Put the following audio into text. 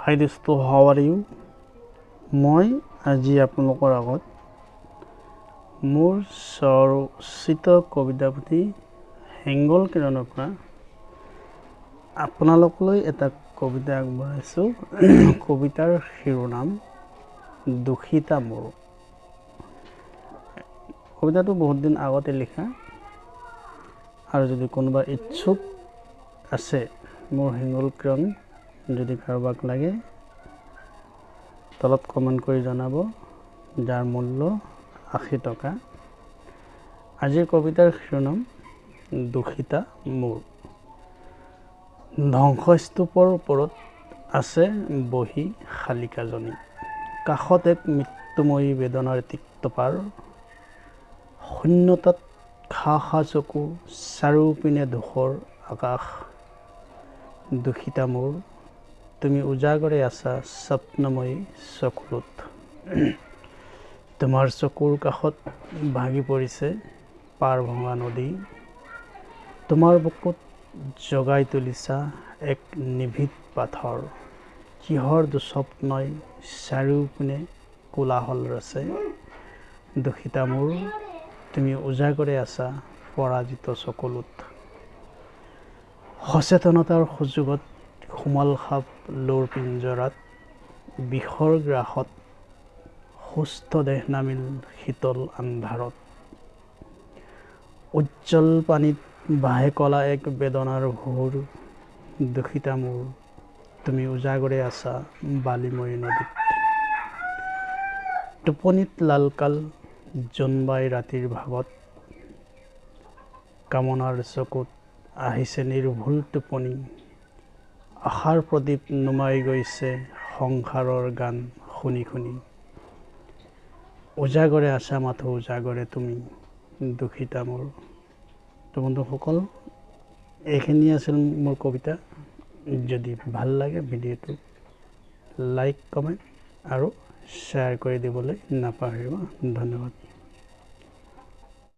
Hi dosto, how are you? মই আজি আপোনালোকৰ আগত মোৰ স্বৰচিত কবিতা পুথি হেঙ্গল কিৰণৰ পৰা আপোনালোকলৈ এটা কবিতা আগবঢ়াইছো। কবিতাৰ শিৰোনাম দুখিতা মোৰ। কবিতাটো বহুত দিন আগতে লিখা, আৰু যদি কোনোবা ইচ্ছুক আছে মোৰ হেঙ্গল কিৰণ যদি কাৰোবাক লাগে তলত কমেন্ট কৰি জনাব, যাৰ মূল্য ৮০ টকা। আজিৰ কবিতাৰ শিৰোনাম দুখিতা মোৰ। ধ্বংসস্তূপৰ ওপৰত আছে বহি শালিকাজনী, কাষত এক মৃত্যুময়ী বেদনাৰ তিক্ত পাৰ, শূন্যতাত খা খা চকু, চাৰিওপিনে ধূসৰ আকাশ। দুখিতা মোৰ, তুমি উজাগৰে আছা স্বপ্নময়ী চকুলোত, তোমাৰ চকুৰ কাষত ভাগি পৰিছে পাৰ ভঙা নদী, তোমাৰ বুকুত জগাই তুলিছা এক নিভৃত পাথৰ, কিহৰ দুস্বপ্নই চাৰিওপিনে কোলাহল ৰচে। দুখিতা মোৰ, তুমি উজাগৰে আছা পৰাজিত চকুলোত, সচেতনতাৰ সুযোগত কোমল সাপ লোৰ পিঞ্জৰাত, বিষৰ গ্ৰাসত সুস্থ দেহ নামিল শীতল আন্ধাৰত, উজ্জ্বল পানীত ভাহে কলা এক বেদনাৰ ভোৰ। দুখিতা মোৰ, তুমি উজাগৰে আছা বালিময়ী নদীত, টোপনিত লালকাল জোনবাই ৰাতিৰ ভাগত, কামনাৰ চকুত আহিছে নিৰ্ভুল টোপনি, আশাৰ প্ৰদীপ নুমাই গৈছে সংসাৰৰ গান শুনি শুনি, উজাগৰে আছা মাথো উজাগৰে তুমি। দুখিতা মোৰ। তো বন্ধুসকল, এইখিনি আছিল মোৰ কবিতা। যদি ভাল লাগে ভিডিঅ'টো লাইক, কমেণ্ট আৰু শ্বেয়াৰ কৰি দিবলৈ নাপাহৰিব। ধন্যবাদ।